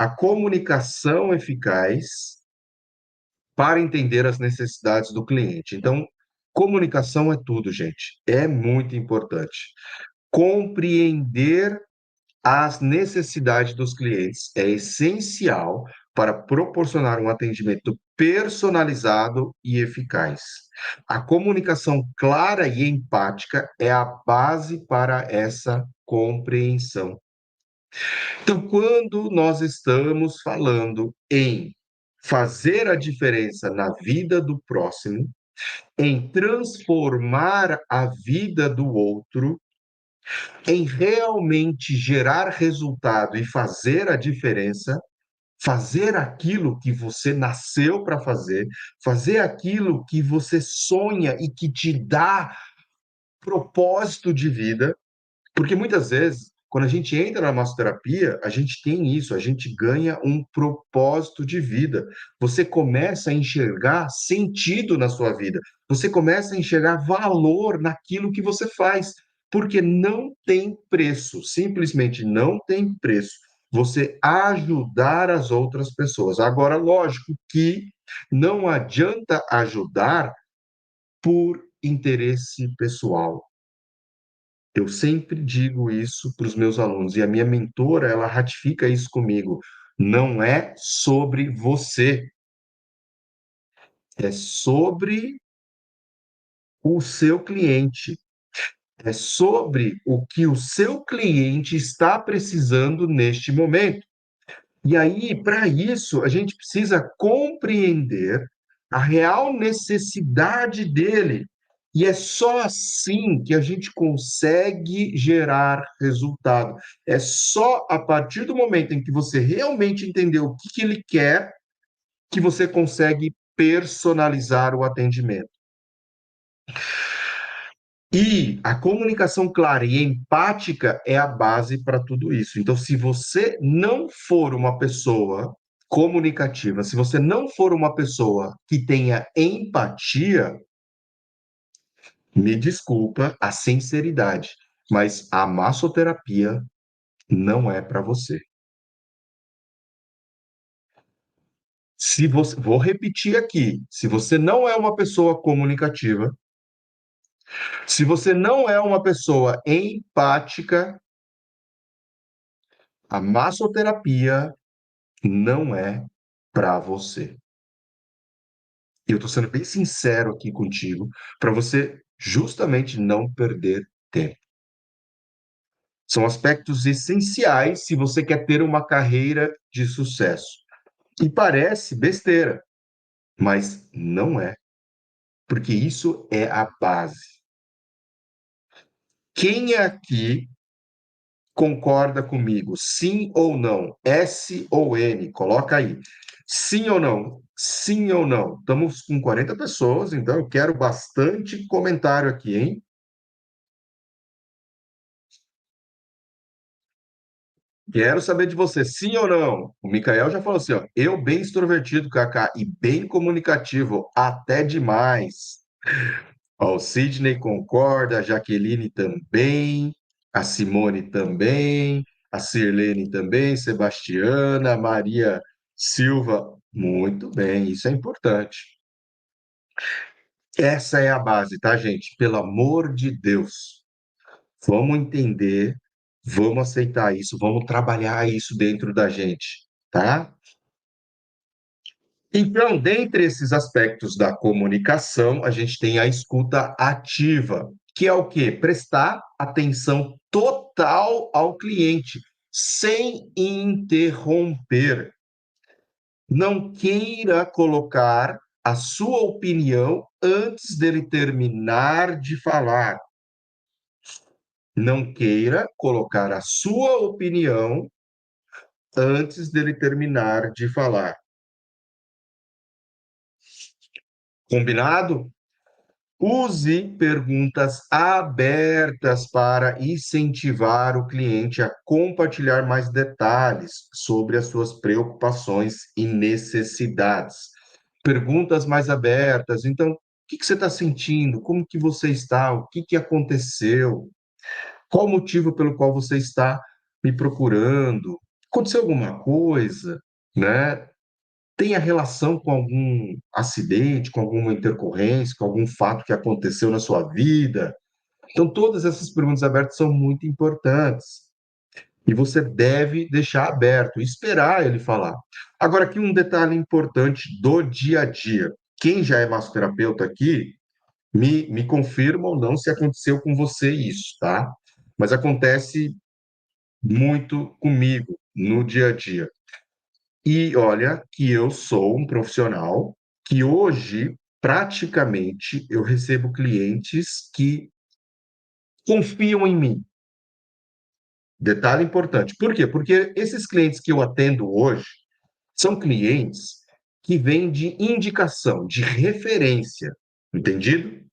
a comunicação eficaz para entender as necessidades do cliente. Então, comunicação é tudo, gente. É muito importante. Compreender as necessidades dos clientes é essencial para proporcionar um atendimento personalizado e eficaz. A comunicação clara e empática é a base para essa compreensão. Então, quando nós estamos falando em fazer a diferença na vida do próximo, em transformar a vida do outro, em realmente gerar resultado e fazer a diferença, fazer aquilo que você nasceu para fazer aquilo que você sonha e que te dá propósito de vida, porque muitas vezes, quando a gente entra na massoterapia, a gente tem isso, a gente ganha um propósito de vida. Você começa a enxergar sentido na sua vida. Você começa a enxergar valor naquilo que você faz, porque não tem preço, simplesmente não tem preço você ajudar as outras pessoas. Agora, lógico que não adianta ajudar por interesse pessoal. Eu sempre digo isso para os meus alunos, e a minha mentora, ela ratifica isso comigo. Não é sobre você, é sobre o seu cliente, é sobre o que o seu cliente está precisando neste momento. E aí, para isso, a gente precisa compreender a real necessidade dele. E é só assim que a gente consegue gerar resultado. É só a partir do momento em que você realmente entendeu o que que ele quer que você consegue personalizar o atendimento. E a comunicação clara e empática é a base para tudo isso. Então, se você não for uma pessoa comunicativa, se você não for uma pessoa que tenha empatia, me desculpa a sinceridade, mas a massoterapia não é para você. Se você, vou repetir aqui, se você não é uma pessoa comunicativa, se você não é uma pessoa empática, a massoterapia não é para você. E eu estou sendo bem sincero aqui contigo, para você justamente não perder tempo. São aspectos essenciais se você quer ter uma carreira de sucesso. E parece besteira, mas não é, porque isso é a base. Quem aqui concorda comigo? Sim ou não? S ou N? Coloca aí. Sim ou não? Sim ou não? Estamos com 40 pessoas, então eu quero bastante comentário aqui, hein? Quero saber de você, sim ou não? O Mikael já falou assim, ó, eu bem extrovertido, Kaká, e bem comunicativo, até demais. Ó, o Sidney concorda, a Jaqueline também, a Simone também, a Sirlene também, Sebastiana, a Maria Silva, muito bem, isso é importante. Essa é a base, tá, gente? Pelo amor de Deus, vamos entender, vamos aceitar isso, vamos trabalhar isso dentro da gente, tá? Então, dentre esses aspectos da comunicação, a gente tem a escuta ativa, que é o quê? Prestar atenção total ao cliente, sem interromper. Não queira colocar a sua opinião antes dele terminar de falar. Não queira colocar a sua opinião antes dele terminar de falar. Combinado? Use perguntas abertas para incentivar o cliente a compartilhar mais detalhes sobre as suas preocupações e necessidades. Perguntas mais abertas. Então, o que que você está sentindo? Como que você está? O que que aconteceu? Qual o motivo pelo qual você está me procurando? Aconteceu alguma coisa, né? Tem a relação com algum acidente, com alguma intercorrência, com algum fato que aconteceu na sua vida? Então, todas essas perguntas abertas são muito importantes. E você deve deixar aberto, esperar ele falar. Agora, aqui um detalhe importante do dia a dia. Quem já é massoterapeuta aqui, me confirma ou não se aconteceu com você isso, tá? Mas acontece muito comigo no dia a dia. E olha que eu sou um profissional que hoje, praticamente, eu recebo clientes que confiam em mim. Detalhe importante. Por quê? Porque esses clientes que eu atendo hoje são clientes que vêm de indicação, de referência, entendido?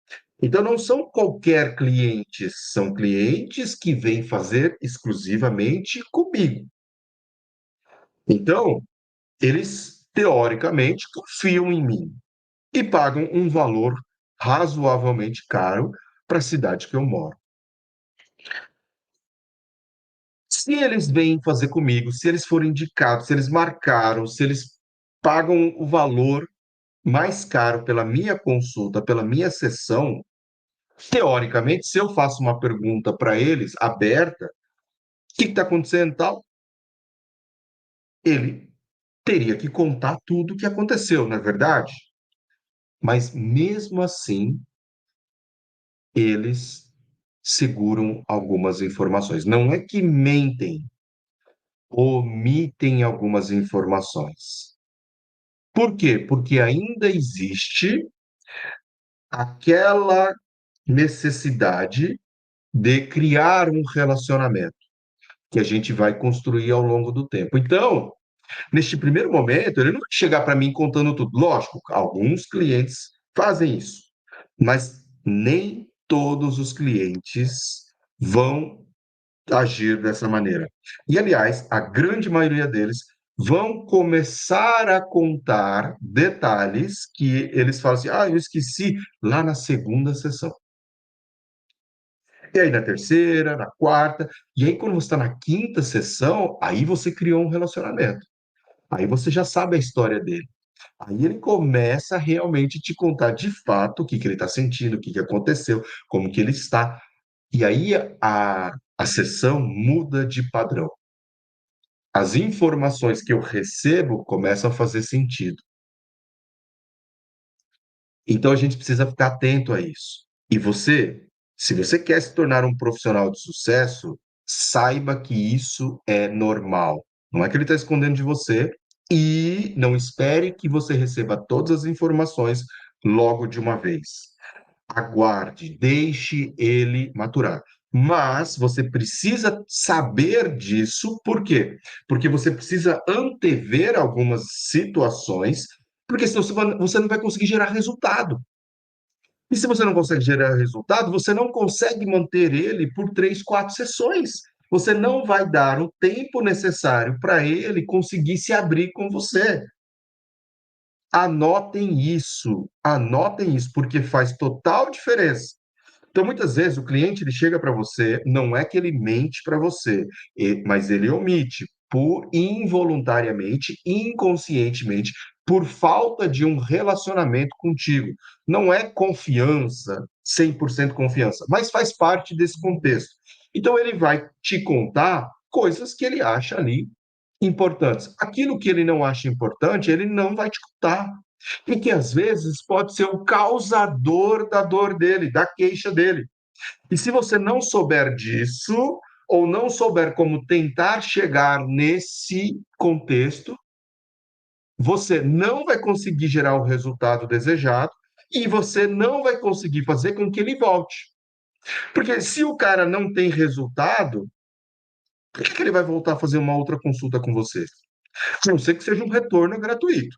Então, não são qualquer clientes, são clientes que vêm fazer exclusivamente comigo. Então, eles, teoricamente, confiam em mim e pagam um valor razoavelmente caro para a cidade que eu moro. Se eles vêm fazer comigo, se eles forem indicados, se eles marcaram, se eles pagam o valor mais caro pela minha consulta, pela minha sessão, teoricamente, se eu faço uma pergunta para eles, aberta, o que está acontecendo e tal, ele teria que contar tudo o que aconteceu, não é verdade? Mas mesmo assim, eles seguram algumas informações. Não é que mentem, omitem algumas informações. Por quê? Porque ainda existe aquela necessidade de criar um relacionamento que a gente vai construir ao longo do tempo. Então, neste primeiro momento, ele não vai chegar para mim contando tudo. Lógico, alguns clientes fazem isso, mas nem todos os clientes vão agir dessa maneira. E, aliás, a grande maioria deles vão começar a contar detalhes que eles falam assim: ah, eu esqueci lá na segunda sessão. E aí na terceira, na quarta, e aí quando você está na quinta sessão, aí você criou um relacionamento. Aí você já sabe a história dele. Aí ele começa a realmente te contar de fato o que que ele está sentindo, o que que aconteceu, como que ele está. E aí a sessão muda de padrão. As informações que eu recebo começam a fazer sentido. Então a gente precisa ficar atento a isso. E você, se você quer se tornar um profissional de sucesso, saiba que isso é normal. Não é que ele está escondendo de você e não espere que você receba todas as informações logo de uma vez. Aguarde, deixe ele maturar. Mas você precisa saber disso, por quê? Porque você precisa antever algumas situações, porque senão você não vai conseguir gerar resultado. E se você não consegue gerar resultado, você não consegue manter ele por 3, 4 sessões. Você não vai dar o tempo necessário para ele conseguir se abrir com você. Anotem isso, porque faz total diferença. Então, muitas vezes, o cliente ele chega para você, não é que ele mente para você, mas ele omite por involuntariamente, inconscientemente, por falta de um relacionamento contigo. Não é confiança, 100% confiança, mas faz parte desse contexto. Então, ele vai te contar coisas que ele acha ali importantes. Aquilo que ele não acha importante, ele não vai te contar. E que às vezes pode ser o causador da dor dele, da queixa dele. E se você não souber disso, ou não souber como tentar chegar nesse contexto, você não vai conseguir gerar o resultado desejado e você não vai conseguir fazer com que ele volte. Porque se o cara não tem resultado, por que ele vai voltar a fazer uma outra consulta com você? A não ser que seja um retorno gratuito.